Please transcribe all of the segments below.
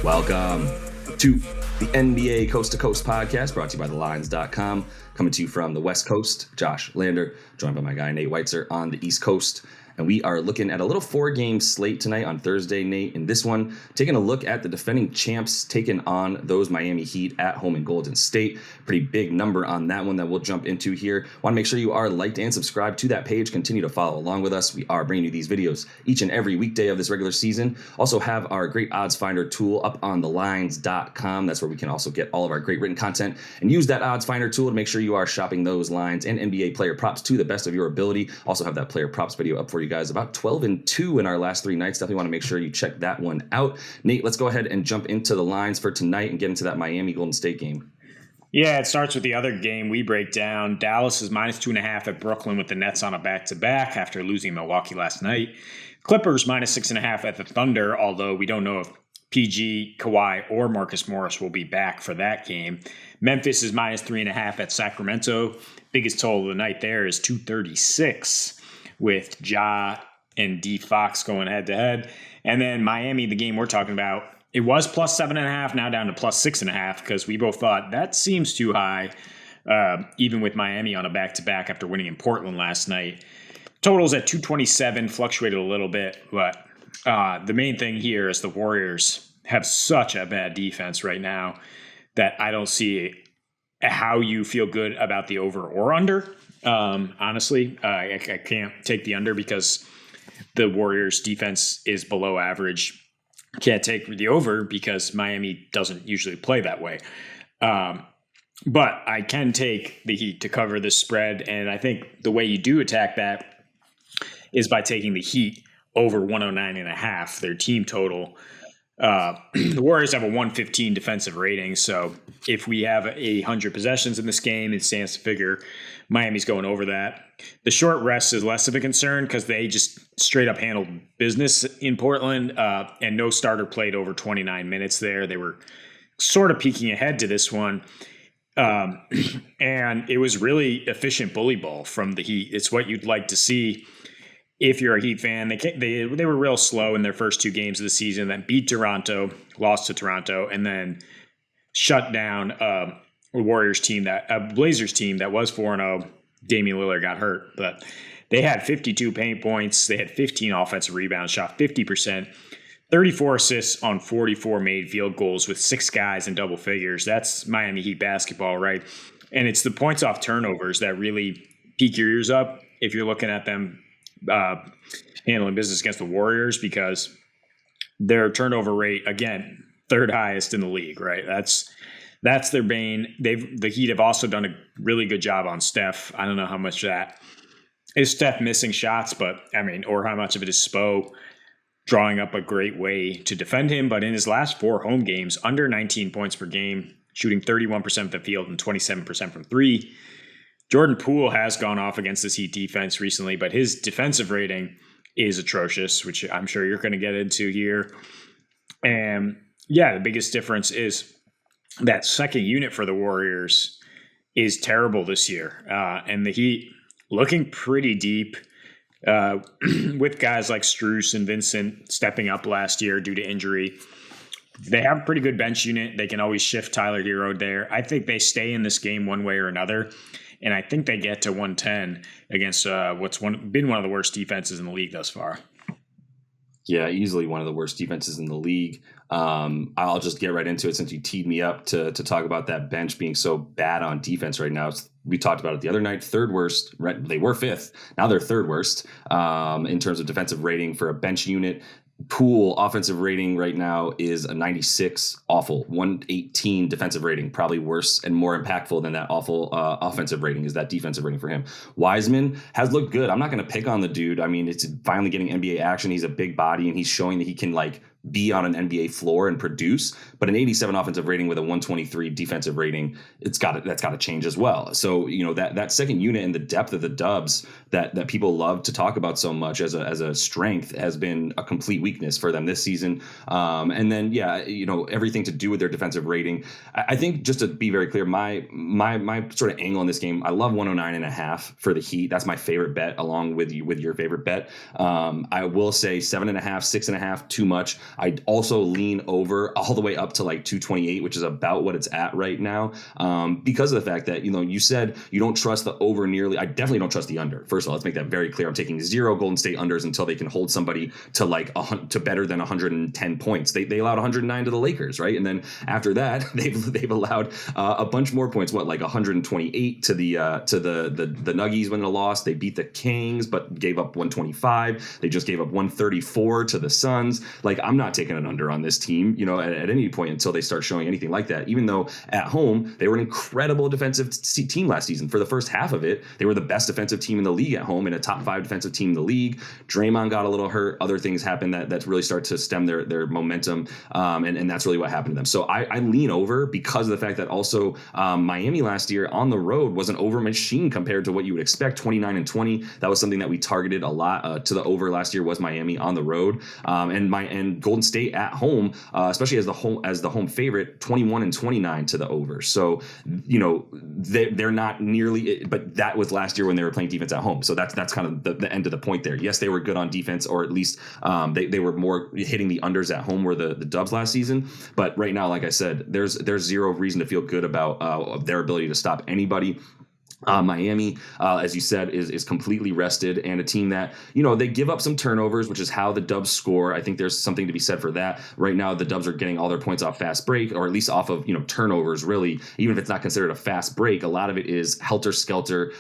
Welcome to the NBA Coast to Coast podcast, brought to you by thelines.com. Coming to you from the West Coast, Josh Lander, joined by my guy Nate Weitzer on the East Coast. And we are looking at a little 4-game slate tonight on Thursday, Nate. In this one, taking a look at the defending champs taking on those Miami Heat at home in Golden State. Pretty big number on that one that we'll jump into here. Want to make sure you are liked and subscribed to that page. Continue to follow along with us. We are bringing you these videos each and every weekday of this regular season. Also have our great odds finder tool up on thelines.com. That's where we can also get all of our great written content and use that odds finder tool to make sure you are shopping those lines and NBA player props to the best of your ability. Also have that player props video up for you guys, about 12-2 in our last 3 nights. Definitely want to make sure you check that one out. Nate, let's go ahead and jump into the lines for tonight and get into that Miami Golden State game. Yeah, it starts with the other game we break down. Dallas is minus 2.5 at Brooklyn with the Nets on a back-to-back after losing Milwaukee last night. Clippers minus 6.5 at the Thunder, although we don't know if PG, Kawhi, or Marcus Morris will be back for that game. Memphis is minus 3.5 at Sacramento. Biggest total of the night there is 236 with Ja and D Fox going head-to-head. And then Miami, the game we're talking about, it was plus 7.5, now down to plus 6.5, because we both thought that seems too high, even with Miami on a back-to-back after winning in Portland last night. Totals at 227, fluctuated a little bit, but the main thing here is the Warriors have such a bad defense right now that I don't see how you feel good about the over or under. Honestly, I can't take the under because the Warriors defense is below average. Can't take the over because Miami doesn't usually play that way. But I can take the Heat to cover this spread. And I think the way you do attack that is by taking the Heat over 109.5, their team total. The Warriors have a 115 defensive rating. So if we have 100 possessions in this game, it stands to figure Miami's going over that. The short rest is less of a concern because they just straight up handled business in Portland, and no starter played over 29 minutes there. They were sort of peeking ahead to this one. And it was really efficient bully ball from the Heat. It's what you'd like to see if you're a Heat fan. They were real slow in their first 2 games of the season, then beat Toronto, lost to Toronto, and then shut down a Warriors team, a Blazers team that was 4-0. Damian Lillard got hurt, but they had 52 paint points. They had 15 offensive rebounds, shot 50%, 34 assists on 44 made field goals with 6 guys in double figures. That's Miami Heat basketball, right? And it's the points off turnovers that really pique your ears up if you're looking at them handling business against the Warriors, because their turnover rate, again, 3rd highest in the league, right? That's their bane. The Heat have also done a really good job on Steph. I don't know how much that is Steph missing shots, but I mean, or how much of it is Spo drawing up a great way to defend him. But in his last 4 home games, under 19 points per game, shooting 31% of the field and 27% from 3. Jordan Poole has gone off against this Heat defense recently, but his defensive rating is atrocious, which I'm sure you're going to get into here. And yeah, the biggest difference is that second unit for the Warriors is terrible this year. And the Heat looking pretty deep with guys like Strus and Vincent stepping up last year due to injury. They have a pretty good bench unit. They can always shift Tyler Hero there. I think they stay in this game one way or another. And I think they get to 110 against what's been one of the worst defenses in the league thus far. Yeah, easily one of the worst defenses in the league. I'll just get right into it since you teed me up to talk about that bench being so bad on defense right now. We talked about it the other night, 3rd worst. They were 5th. Now they're 3rd worst in terms of defensive rating for a bench unit. Pool offensive rating right now is a 96, awful. 118 defensive rating, probably worse and more impactful than that awful offensive rating is that defensive rating for him. Wiseman has looked good. I'm not going to pick on the dude. I mean, it's finally getting NBA action. He's a big body and he's showing that he can be on an NBA floor and produce, but an 87 offensive rating with a 123 defensive rating, that's got to change as well. So, that second unit and the depth of the Dubs that people love to talk about so much as a strength has been a complete weakness for them this season. And then, everything to do with their defensive rating. I think, just to be very clear, my sort of angle in this game, I love 109.5 for the Heat. That's my favorite bet, along with your favorite bet. I will say 7.5, 6.5, too much. I'd also lean over all the way up to like 228, which is about what it's at right now, because of the fact that, you said you don't trust the over nearly. I definitely don't trust the under. First of all, let's make that very clear. I'm taking 0 Golden State unders until they can hold somebody to like to better than 110 points. They allowed 109 to the Lakers, right? And then after that, they've allowed a bunch more points. What, like 128 to the Nuggies when they lost. They beat the Kings, but gave up 125. They just gave up 134 to the Suns. Like, I'm not taking an under on this team, at any point until they start showing anything like that. Even though at home they were an incredible defensive team last season. For the first half of it, they were the best defensive team in the league at home and a top 5 defensive team in the league. Draymond got a little hurt. Other things happened that really start to stem their momentum, and that's really what happened to them. So I lean over because of the fact that also Miami last year on the road was an over machine compared to what you would expect. 29-20. That was something that we targeted a lot to the over last year, was Miami on the road, and Golden State at home, especially as the home favorite, 21-29 to the over. So they're not nearly, but that was last year when they were playing defense at home. So that's kind of the end of the point there. Yes, they were good on defense, or at least they were more hitting the unders at home, were the Dubs last season. But right now, like I said, there's zero reason to feel good about their ability to stop anybody. Miami, as you said, is completely rested, and a team that, they give up some turnovers, which is how the Dubs score. I think there's something to be said for that. Right now, the Dubs are getting all their points off fast break, or at least off of, turnovers, really. Even if it's not considered a fast break, a lot of it is helter-skelter,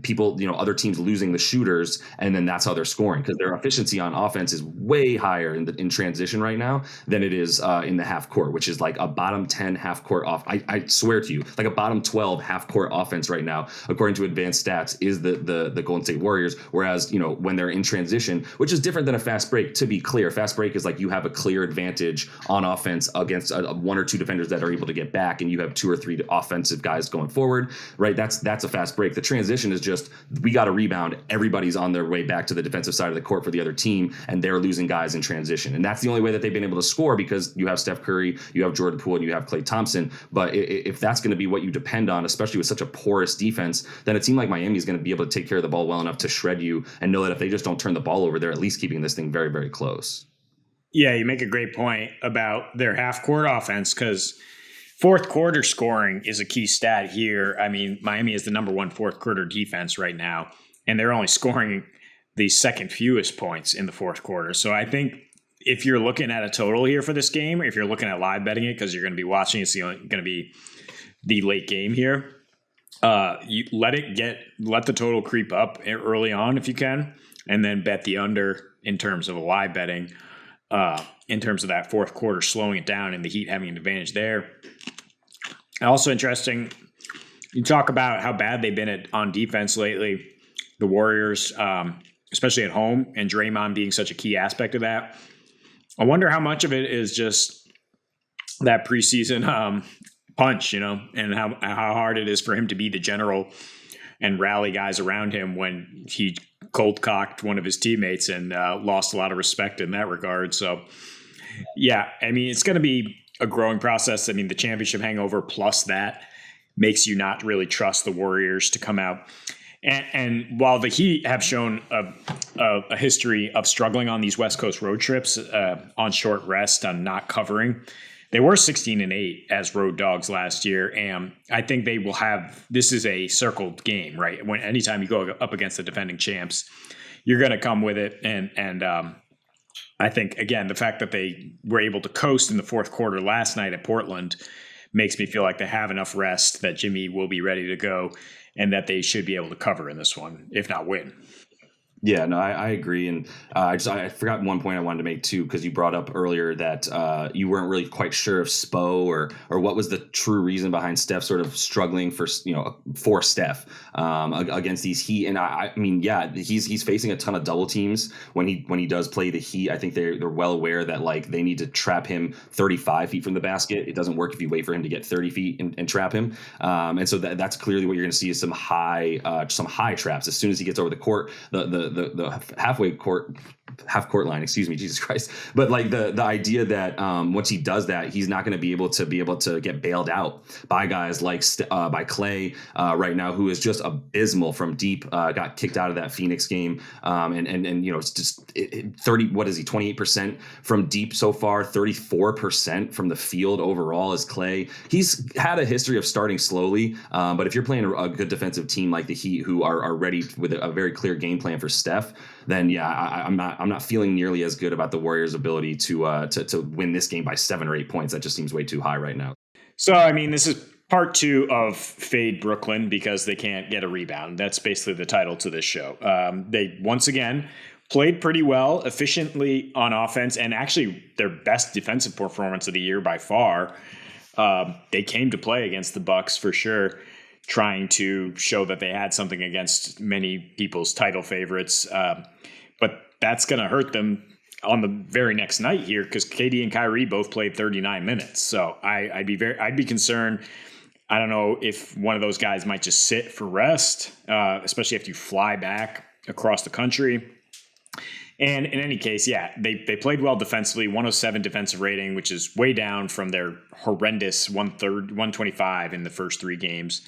people, other teams losing the shooters, and then that's how they're scoring, because their efficiency on offense is way higher in transition right now than it is in the half court, which is like a bottom 10 half court off. I swear to you, like a bottom 12 half court offense right now, according to advanced stats, is the Golden State Warriors. Whereas, when they're in transition, which is different than a fast break, to be clear, fast break is like you have a clear advantage on offense against 1 or 2 defenders that are able to get back, and you have 2 or 3 offensive guys going forward, right? That's a fast break. The transition is just, we got a rebound, everybody's on their way back to the defensive side of the court for the other team, and they're losing guys in transition. And that's the only way that they've been able to score, because you have Steph Curry, you have Jordan Poole, and you have Klay Thompson. But if that's going to be what you depend on, especially with such a porous defense, then it seemed like Miami is going to be able to take care of the ball well enough to shred you, and know that if they just don't turn the ball over, they're at least keeping this thing very, very close. Yeah, you make a great point about their half-court offense, because fourth quarter scoring is a key stat here. I mean, Miami is the number 1 fourth quarter defense right now, and they're only scoring the second fewest points in the fourth quarter. So I think if you're looking at a total here for this game, or if you're looking at live betting it because you're going to be watching, it's going to be the late game here. You let the total creep up early on if you can, and then bet the under in terms of a live betting, in terms of that fourth quarter slowing it down and the Heat having an advantage there. Also interesting, you talk about how bad they've been on defense lately, the Warriors, especially at home, and Draymond being such a key aspect of that. I wonder how much of it is just that preseason punch, and how hard it is for him to be the general and rally guys around him when he cold cocked one of his teammates and lost a lot of respect in that regard. So, yeah, I mean, it's going to be a growing process. I mean, the championship hangover plus that makes you not really trust the Warriors to come out. And while the Heat have shown a history of struggling on these West Coast road trips, on short rest, on not covering, they were 16-8 as road dogs last year, and I think they will have. This is a circled game, right? When anytime you go up against the defending champs, you're going to come with it, and I think again the fact that they were able to coast in the fourth quarter last night at Portland makes me feel like they have enough rest that Jimmy will be ready to go, and that they should be able to cover in this one, if not win. Yeah, no, I agree. And I forgot one point I wanted to make too, because you brought up earlier that you weren't really quite sure of Spo or what was the true reason behind Steph sort of struggling for Steph against these Heat. And I mean, yeah, he's facing a ton of double teams when he does play the Heat. I think they're well aware that like they need to trap him 35 feet from the basket. It doesn't work if you wait for him to get 30 feet and trap him. And so that's clearly what you're going to see is some high traps as soon as he gets over the court. The halfway court half court line, excuse me, Jesus Christ. But like the idea that once he does that, he's not going to be able to get bailed out by guys like by Clay right now, who is just abysmal from deep. Got kicked out of that Phoenix game, and it's just 30. What is he? 28% from deep so far. 34% from the field overall is Clay. He's had a history of starting slowly, but if you're playing a good defensive team like the Heat, who are ready with a very clear game plan for Steph, then yeah, I'm not feeling nearly as good about the Warriors' ability to win this game by 7 or 8 points. That just seems way too high right now. So I mean, this is part 2 of Fade Brooklyn because they can't get a rebound. That's basically the title to this show. They once again played pretty well, efficiently on offense, and actually their best defensive performance of the year by far. They came to play against the Bucks for sure, trying to show that they had something against many people's title favorites. But that's going to hurt them on the very next night here because KD and Kyrie both played 39 minutes. So I'd be concerned. I don't know if one of those guys might just sit for rest, especially if you fly back across the country. And in any case, yeah, they played well defensively, 107 defensive rating, which is way down from their horrendous 125 in the first 3 games.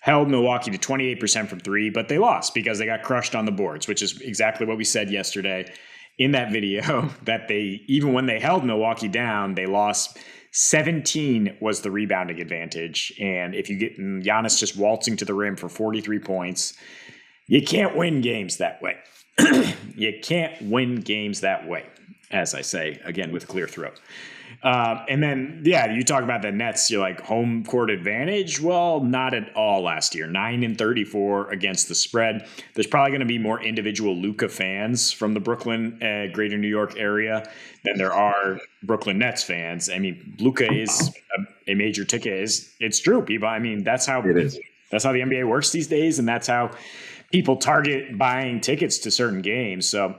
Held Milwaukee to 28% from 3, but they lost because they got crushed on the boards, which is exactly what we said yesterday in that video, that even when they held Milwaukee down, they lost. 17 was the rebounding advantage. And if you get Giannis just waltzing to the rim for 43 points, you can't win games that way. You can't win games that way, as I say, again, with a clear throat. And then, yeah, you talk about the Nets, you're like home court advantage. Well, not at all last year. 9-34 against the spread. There's probably going to be more individual Luka fans from the Brooklyn, greater New York area than there are Brooklyn Nets fans. I mean, Luka is a major ticket. It's true, people. I mean, that's how it is. That's how the NBA works these days, and that's how people target buying tickets to certain games. So,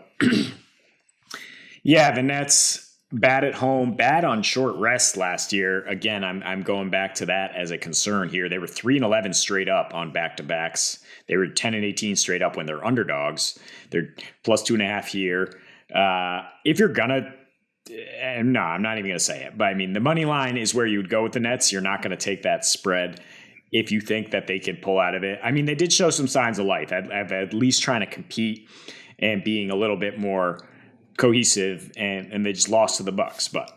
yeah, the Nets bad at home, bad on short rest last year. Again, I'm going back to that as a concern here. They were 3-11 straight up on back-to-backs. They were 10-18 straight up when they're underdogs. They're plus 2.5 here. If you're gonna, no, I'm not even gonna say it. But I mean, the money line is where you would go with the Nets. You're not gonna take that spread if you think that they could pull out of it. I mean, they did show some signs of life, at least trying to compete and being a little bit more cohesive, and they just lost to the Bucks. But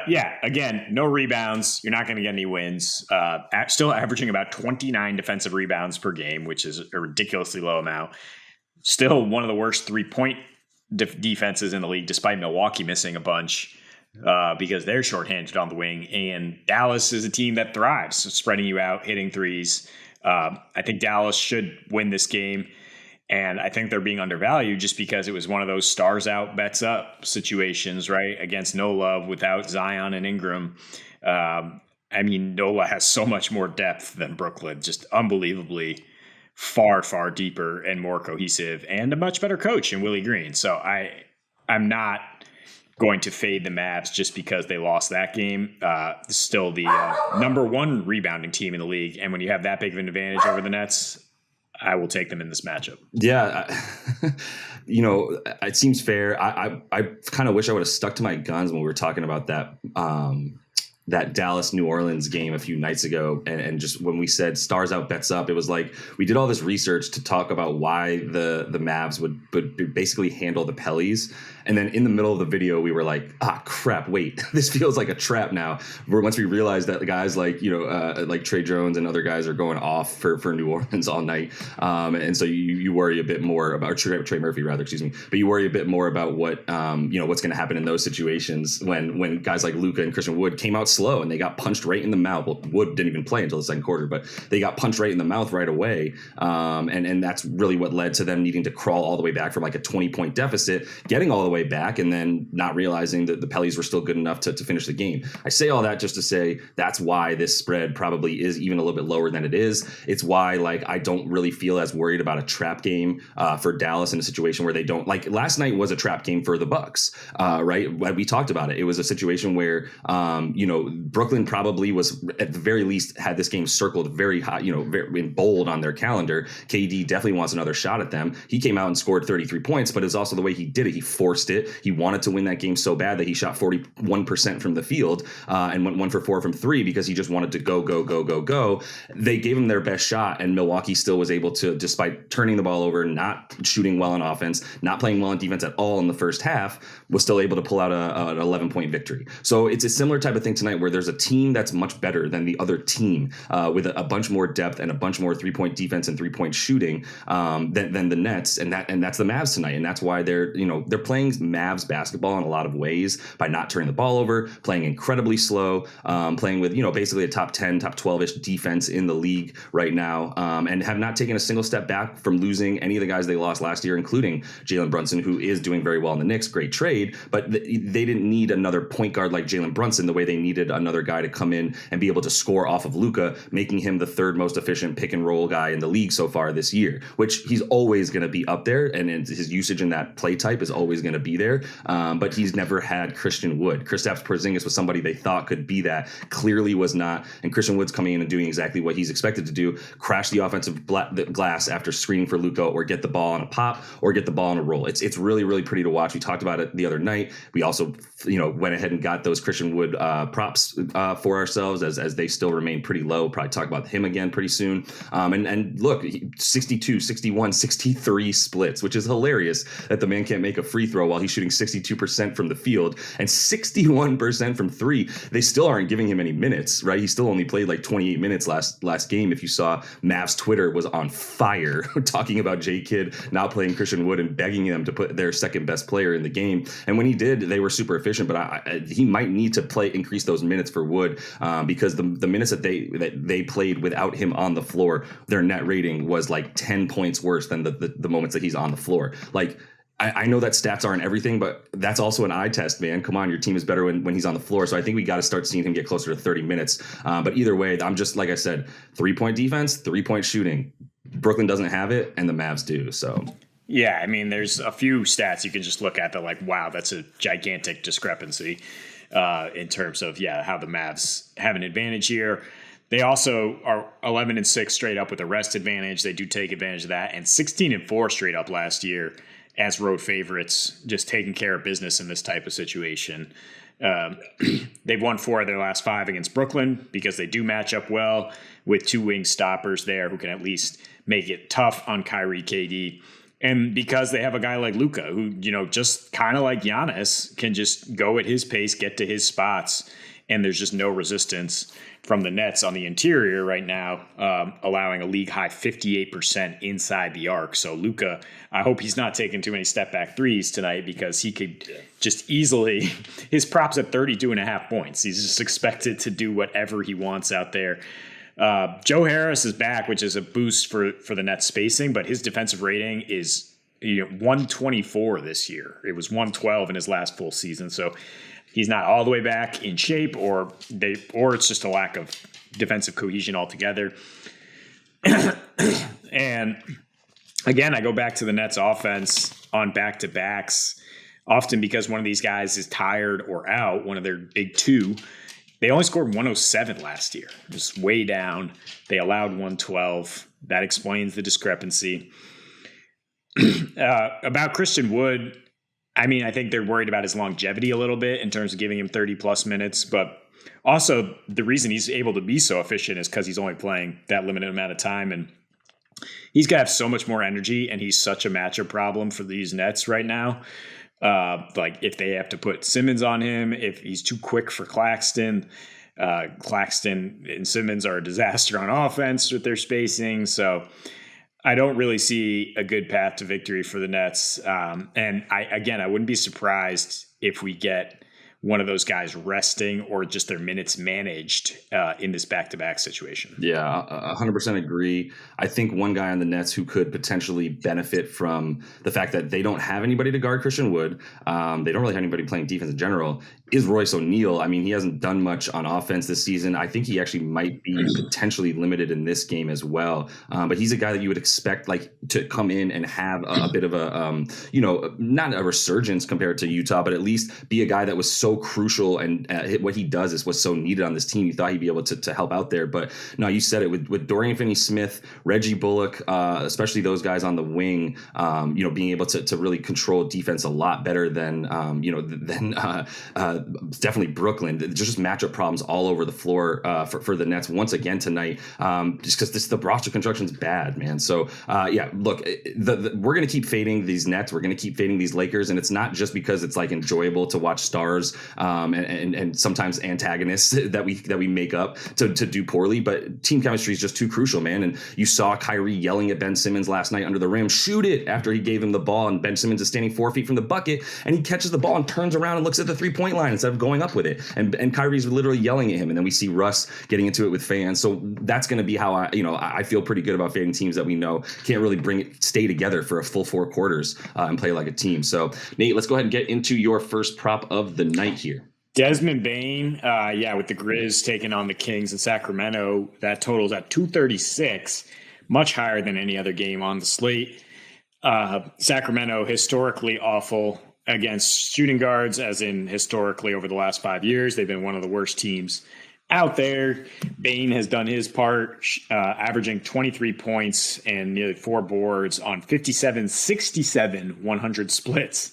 yeah, again, no rebounds. You're not going to get any wins. Still averaging about 29 defensive rebounds per game, which is a ridiculously low amount. Still one of the worst 3-point defenses in the league, despite Milwaukee missing a bunch. Because they're shorthanded on the wing, and Dallas is a team that thrives, spreading you out, hitting threes. I think Dallas should win this game, and I think they're being undervalued just because it was one of those stars out, bets up situations, right, against no love without Zion and Ingram. I mean, NOLA has so much more depth than Brooklyn, just unbelievably far, far deeper and more cohesive, and a much better coach in Willie Green. So I'm not going to fade the Mavs just because they lost that game. Still the number 1 rebounding team in the league. And when you have that big of an advantage over the Nets, I will take them in this matchup. Yeah. It seems fair. I kind of wish I would have stuck to my guns when we were talking about that Dallas New Orleans game a few nights ago. And just when we said stars out, bets up, it was like we did all this research to talk about why the Mavs would basically handle the Pellies. And then in the middle of the video, we were like, crap, wait, this feels like a trap now. Once we realized that the guys like Trey Jones and other guys are going off for New Orleans all night. And so you worry a bit more about Trey Murphy, rather, excuse me. But you worry a bit more about what's going to happen in those situations when guys like Luka and Christian Wood came out slow and they got punched right in the mouth. Well, Wood didn't even play until the second quarter, but they got punched right in the mouth right away. And that's really what led to them needing to crawl all the way back from like a 20-point deficit, getting all the way way back and then not realizing that the Pellies were still good enough to finish the game. I say all that just to say that's why this spread probably is even a little bit lower than it is. It's why I don't really feel as worried about a trap game for Dallas in a situation where they don't last night was a trap game for the Bucks, right? We talked about it. It was a situation where Brooklyn probably was at the very least had this game circled very high, very in bold on their calendar. KD definitely wants another shot at them. He came out and scored 33 points, but it's also the way he did it. He forced it. He wanted to win that game so bad that he shot 41% from the field and went 1 for 4 from 3 because he just wanted to go. They gave him their best shot, and Milwaukee still was able to, despite turning the ball over, not shooting well on offense, not playing well on defense at all in the first half, was still able to pull out an 11-point victory. So it's a similar type of thing tonight where there's a team that's much better than the other team with a bunch more depth and a bunch more 3-point defense and 3-point shooting than the Nets, and that's the Mavs tonight, and that's why they're playing Mavs basketball in a lot of ways by not turning the ball over, playing incredibly slow, playing with basically a top 10, top 12-ish defense in the league right now, and have not taken a single step back from losing any of the guys they lost last year, including Jalen Brunson, who is doing very well in the Knicks. Great trade, but they didn't need another point guard like Jalen Brunson the way they needed another guy to come in and be able to score off of Luka, making him the third most efficient pick and roll guy in the league so far this year, which he's always going to be up there, and his usage in that play type is always going to be there. But he's never had Christian Wood. Kristaps Porzingis was somebody they thought could be that, clearly was not, and Christian Wood's coming in and doing exactly what he's expected to do: crash the offensive glass after screening for Luka, or get the ball on a pop, or get the ball on a roll. It's really, really pretty to watch. We talked about it the other night. We also went ahead and got those Christian Wood props for ourselves as they still remain pretty low. Probably talk about him again pretty soon. And look, 62, 61, 63 splits, which is hilarious that the man can't make a free throw while he's shooting 62% from the field and 61% from 3. They still aren't giving him any minutes, right? He still only played 28 minutes last game. If you saw, Mavs Twitter was on fire talking about J Kidd not playing Christian Wood and begging them to put their second best player in the game. And when he did, they were super efficient, but he might need to increase those minutes for Wood because the minutes that they played without him on the floor, their net rating was 10 points worse than the moments that he's on the floor. I know that stats aren't everything, but that's also an eye test, man. Come on, your team is better when he's on the floor. So I think we got to start seeing him get closer to 30 minutes. But either way, I'm just, like I said, 3-point defense, 3-point shooting. Brooklyn doesn't have it, and the Mavs do. So yeah, I mean, there's a few stats you can just look at that wow, that's a gigantic discrepancy in terms of how the Mavs have an advantage here. They also are 11-6 straight up with a rest advantage. They do take advantage of that, and 16-4 straight up last year as road favorites, just taking care of business in this type of situation. They've won 4 of their last 5 against Brooklyn because they do match up well with 2 wing stoppers there who can at least make it tough on Kyrie, KD. And because they have a guy like Luka who, just kind of like Giannis, can just go at his pace, get to his spots, and there's just no resistance from the Nets on the interior right now, allowing a league-high 58% inside the arc. So Luka, I hope he's not taking too many step-back threes tonight because he could just easily – his prop's at 32.5 points. He's just expected to do whatever he wants out there. Joe Harris is back, which is a boost for the Nets spacing, but his defensive rating is 124 this year. It was 112 in his last full season, so he's not all the way back in shape, or it's just a lack of defensive cohesion altogether. And again, I go back to the Nets offense on back-to-backs, often because one of these guys is tired or out, one of their big 2. They only scored 107 last year, just way down. They allowed 112. That explains the discrepancy. About Christian Wood, I mean, I think they're worried about his longevity a little bit in terms of giving him 30-plus minutes. But also, the reason he's able to be so efficient is because he's only playing that limited amount of time. And he's got to have so much more energy, and he's such a matchup problem for these Nets right now. If they have to put Simmons on him, if he's too quick for Claxton, Claxton and Simmons are a disaster on offense with their spacing. So I don't really see a good path to victory for the Nets. And I wouldn't be surprised if we get one of those guys resting or just their minutes managed in this back-to-back situation. Yeah, 100% agree. I think one guy on the Nets who could potentially benefit from the fact that they don't have anybody to guard Christian Wood, they don't really have anybody playing defense in general, is Royce O'Neal. I mean, he hasn't done much on offense this season. I think he actually might be potentially limited in this game as well. But he's a guy that you would expect like to come in and have a bit of a, not a resurgence compared to Utah, but at least be a guy that was so crucial, and what he does is what's so needed on this team. You thought he'd be able to help out there, but no, you said it with Dorian Finney-Smith, Reggie Bullock, especially those guys on the wing, being able to really control defense a lot better than definitely Brooklyn. There's just matchup problems all over the floor for the Nets once again tonight, just because the roster construction is bad, man. So look, we're going to keep fading these Nets. We're going to keep fading these Lakers, and it's not just because it's like enjoyable to watch stars and sometimes antagonists that we make up to do poorly, but team chemistry is just too crucial, man. And you saw Kyrie yelling at Ben Simmons last night under the rim, shoot it, after he gave him the ball, and Ben Simmons is standing 4 feet from the bucket, and he catches the ball and turns around and looks at the 3-point line instead of going up with it. And Kyrie's literally yelling at him, and then we see Russ getting into it with fans. So that's going to be how I feel pretty good about fading teams that we know can't really stay together for a full 4 quarters and play like a team. So Nate, let's go ahead and get into your first prop of the night here. Desmond Bane, with the Grizz taking on the Kings in Sacramento, that totals at 236, much higher than any other game on the slate. Sacramento, historically awful against shooting guards, as in historically over the last 5 years. They've been one of the worst teams out there. Bane has done his part, averaging 23 points and nearly 4 boards on 57-67 100 splits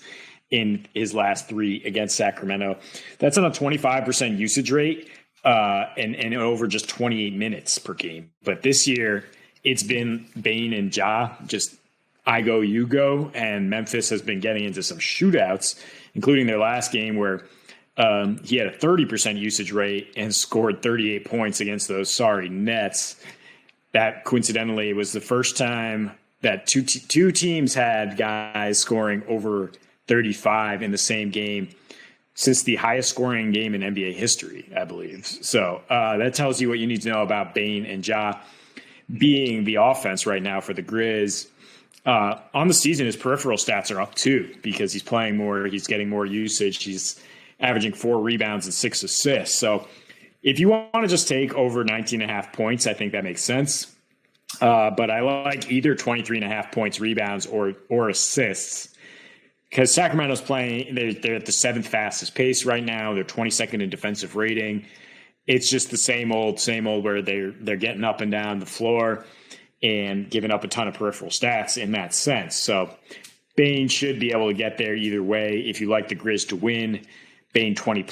in his last 3 against Sacramento. That's on a 25% usage rate and over just 28 minutes per game. But this year, it's been Bane and Ja, just I go, you go, and Memphis has been getting into some shootouts, including their last game where he had a 30% usage rate and scored 38 points against those sorry Nets. That coincidentally was the first time that two teams had guys scoring over 35 in the same game since the highest scoring game in NBA history, I believe. So that tells you what you need to know about Bane and Ja being the offense right now for the Grizz. On the season, his peripheral stats are up too because he's playing more, he's getting more usage, he's averaging 4 rebounds and 6 assists. So if you want to just take over 19.5 points, I think that makes sense. But I like either 23.5 points, rebounds, or assists. Because Sacramento's playing, they're at the 7th fastest pace right now. They're 22nd in defensive rating. It's just the same old where they're getting up and down the floor and giving up a ton of peripheral stats in that sense. So Bane should be able to get there either way. If you like the Grizz to win, Bane 20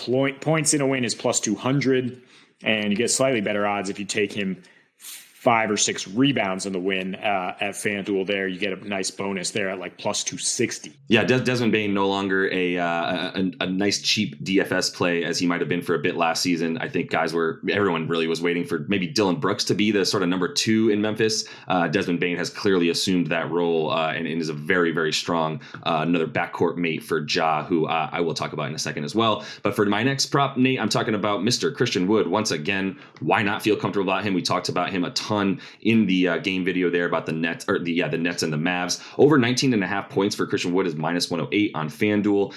points in a win is plus 200, and you get slightly better odds if you take him 5 or 6 rebounds in the win at FanDuel. There you get a nice bonus there at like plus 260. Yeah, Desmond Bane no longer a nice cheap DFS play as he might have been for a bit last season. I think everyone really was waiting for maybe Dylan Brooks to be the sort of number 2 in Memphis. Desmond Bane has clearly assumed that role and is a very, very strong another backcourt mate for Ja, who I will talk about in a second as well. But for my next prop, Nate, I'm talking about Mr. Christian Wood. Once again, why not feel comfortable about him? We talked about him a ton in the game video there about the Nets and the Mavs. Over 19.5 points for Christian Wood is minus 108 on FanDuel.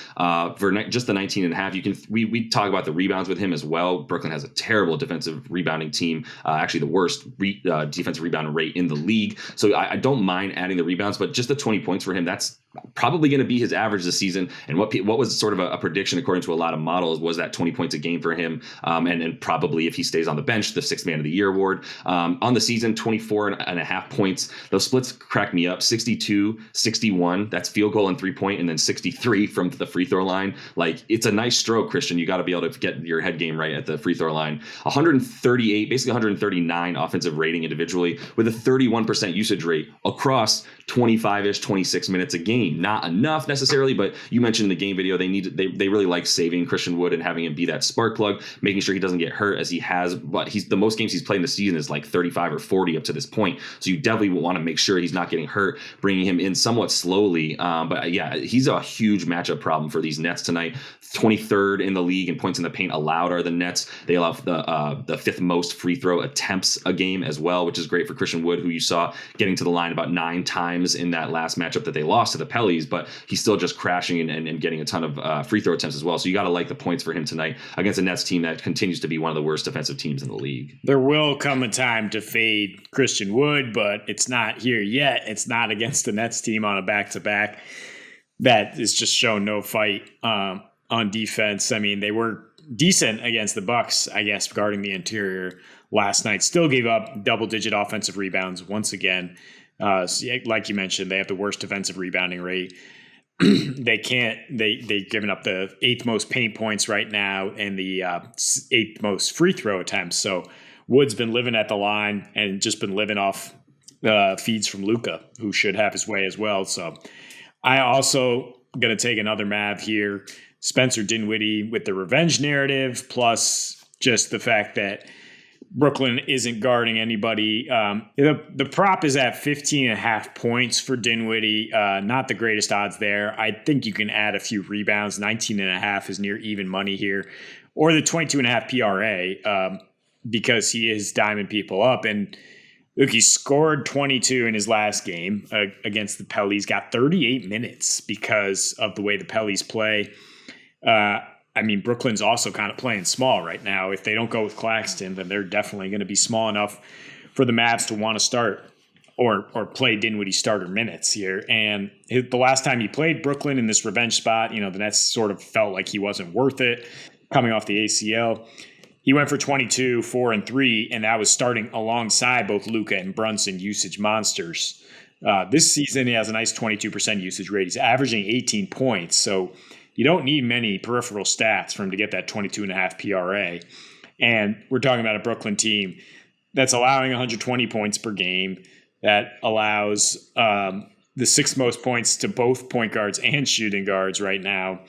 For just the 19.5, we talk about the rebounds with him as well. Brooklyn has a terrible defensive rebounding team, actually the worst defensive rebound rate in the league. So I don't mind adding the rebounds, but just the 20 points for him, that's probably going to be his average this season. And what was sort of a prediction according to a lot of models was that 20 points a game for him. And probably if he stays on the bench, the 6th man of the year award. On the season, 24.5 points. Those splits crack me up. 62, 61. That's field goal and 3-point, and then 63 from the free throw line. Like, it's a nice stroke, Christian. You got to be able to get your head game right at the free throw line. 138, basically 139 offensive rating individually with a 31% usage rate across 25-ish, 26 minutes a game. team. Not enough necessarily, but you mentioned in the game video they really like saving Christian Wood and having him be that spark plug, making sure he doesn't get hurt as he has. But the most games he's played in the season is like 35 or 40 up to this point. So you definitely want to make sure he's not getting hurt, bringing him in somewhat slowly. But yeah, he's a huge matchup problem for these Nets tonight. 23rd in the league in points in the paint allowed are the Nets. They allow the fifth most free throw attempts a game as well, which is great for Christian Wood, who you saw getting to the line about 9 times in that last matchup that they lost to the Pellies, but he's still just crashing and getting a ton of free throw attempts as well. So you got to like the points for him tonight against a Nets team that continues to be one of the worst defensive teams in the league. There will come a time to fade Christian Wood, but it's not here yet. It's not against the Nets team on a back-to-back that is just shown no fight on defense. I mean, they were decent against the Bucks, I guess, guarding the interior last night. Still gave up double-digit offensive rebounds once again. Like you mentioned, they have the worst defensive rebounding rate. They've given up the 8th most paint points right now and the 8th most free throw attempts. So Wood's been living at the line and just been living off feeds from Luka, who should have his way as well. So I also going to take another Mav here. Spencer Dinwiddie with the revenge narrative, plus just the fact that Brooklyn isn't guarding anybody. The prop is at 15.5 points for Dinwiddie. Not the greatest odds there. I think you can add a few rebounds. 19.5 is near even money here. Or the 22.5 PRA because he is diming people up. And look, he scored 22 in his last game against the Pellies. Got 38 minutes because of the way the Pellies play. I mean, Brooklyn's also kind of playing small right now. If they don't go with Claxton, then they're definitely going to be small enough for the Mavs to want to start or play Dinwiddie starter minutes here. And the last time he played Brooklyn in this revenge spot, the Nets sort of felt like he wasn't worth it coming off the ACL. He went for 22, 4, and 3, and that was starting alongside both Luka and Brunson usage monsters. This season, he has a nice 22% usage rate. He's averaging 18 points, so you don't need many peripheral stats for him to get that 22.5 PRA. And we're talking about a Brooklyn team that's allowing 120 points per game, that allows the 6th most points to both point guards and shooting guards right now.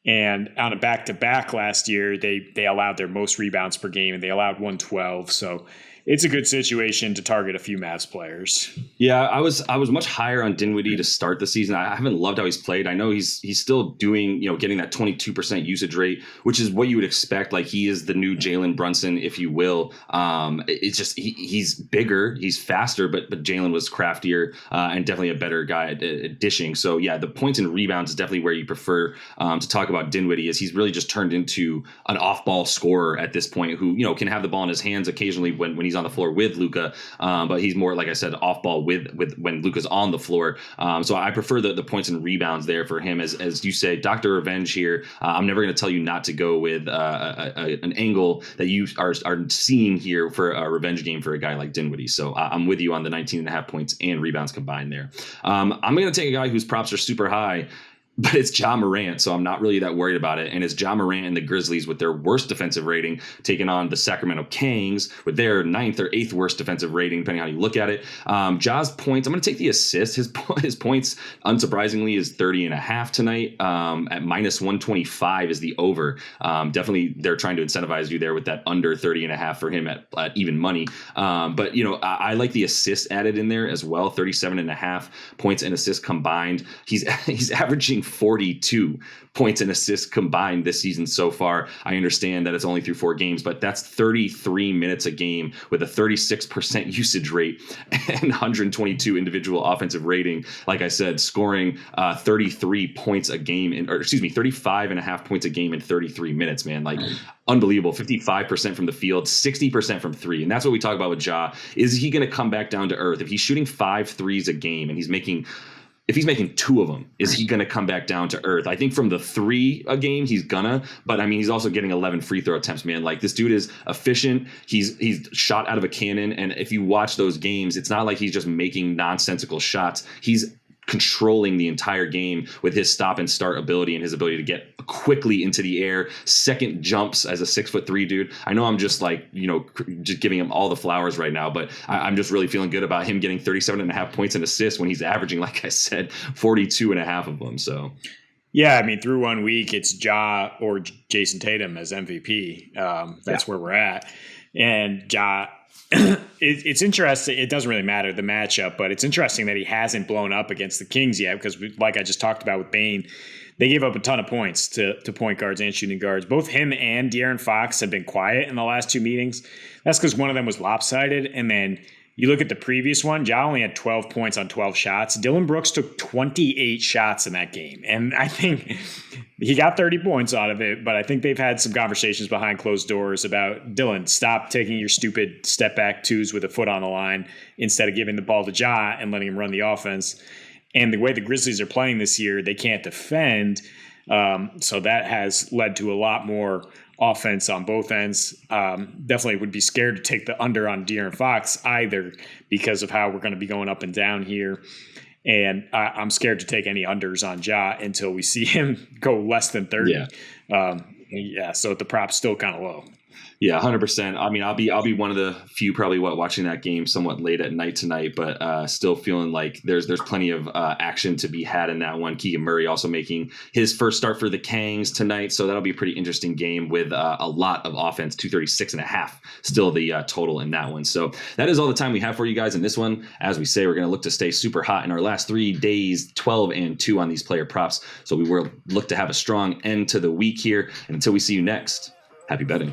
And on a back-to-back last year, they allowed their most rebounds per game, and they allowed 112. So it's a good situation to target a few Mavs players. Yeah, I was much higher on Dinwiddie to start the season. I haven't loved how he's played. I know he's still doing, getting that 22% usage rate, which is what you would expect. Like, he is the new Jalen Brunson, if you will. It's just he's bigger, he's faster, but Jalen was craftier and definitely a better guy at dishing. So yeah, the points and rebounds is definitely where you prefer to talk about Dinwiddie. Is he's really just turned into an off-ball scorer at this point, who can have the ball in his hands occasionally when he's on the floor with Luka, but he's more, like I said, off ball with when Luka's on the floor. So I prefer the points and rebounds there for him. As you say, Dr. Revenge here. I'm never going to tell you not to go with an angle that you are seeing here for a revenge game for a guy like Dinwiddie. So I'm with you on the 19.5 points and rebounds combined there. I'm going to take a guy whose props are super high, but it's Ja Morant, so I'm not really that worried about it. And it's Ja Morant and the Grizzlies with their worst defensive rating taking on the Sacramento Kings with their 9th or 8th worst defensive rating, depending on how you look at it. Ja's points, I'm going to take the assist. His points, unsurprisingly, is 30.5 tonight. At minus 125 is the over. Definitely, they're trying to incentivize you there with that under 30.5 for him at even money. But I like the assist added in there as well. 37.5 points and assists combined. He's averaging 42 points and assists combined this season so far. I understand that it's only through 4 games, but that's 33 minutes a game with a 36% usage rate and 122 individual offensive rating. Like I said, scoring 33 points a game 35.5 points a game in 33 minutes, man. Like, unbelievable. 55% from the field, 60% from 3. And that's what we talk about with Ja. Is he going to come back down to earth? If he's shooting 5 threes a game and if he's making 2 of them, is he going to come back down to earth? I think from the 3 a game, he's gonna. But I mean, he's also getting 11 free throw attempts, man. Like, this dude is efficient. He's shot out of a cannon. And if you watch those games, it's not like he's just making nonsensical shots. He's controlling the entire game with his stop and start ability and his ability to get quickly into the air, second jumps as a 6'3" dude. I know I'm just like, just giving him all the flowers right now, but I'm just really feeling good about him getting 37.5 points and assists when he's averaging, like I said, 42.5 of them. So yeah, I mean, through 1 week, it's Ja or Jason Tatum as MVP. That's where we're at. And Ja, it's interesting. It doesn't really matter the matchup, but it's interesting that he hasn't blown up against the Kings yet because, like I just talked about with Bane, they gave up a ton of points to point guards and shooting guards. Both him and De'Aaron Fox have been quiet in the last 2 meetings. That's because one of them was lopsided, and then you look at the previous one, Ja only had 12 points on 12 shots. Dylan Brooks took 28 shots in that game. And I think he got 30 points out of it, but I think they've had some conversations behind closed doors about, Dylan, stop taking your stupid step back twos with a foot on the line instead of giving the ball to Ja and letting him run the offense. And the way the Grizzlies are playing this year, they can't defend. So that has led to a lot more offense on both ends. Definitely would be scared to take the under on De'Aaron Fox either because of how we're going to be going up and down here. And I'm scared to take any unders on Ja until we see him go less than 30. So the prop's still kind of low. Yeah, 100%. I mean, I'll be one of the few probably watching that game somewhat late at night tonight, but still feeling like there's plenty of action to be had in that one. Keegan Murray also making his first start for the Kangs tonight, so that'll be a pretty interesting game with a lot of offense. 236.5 still the total in that one. So that is all the time we have for you guys in this one. As we say, we're going to look to stay super hot in our last 3 days, 12-2 on these player props. So we will look to have a strong end to the week here. And until we see you next, happy betting.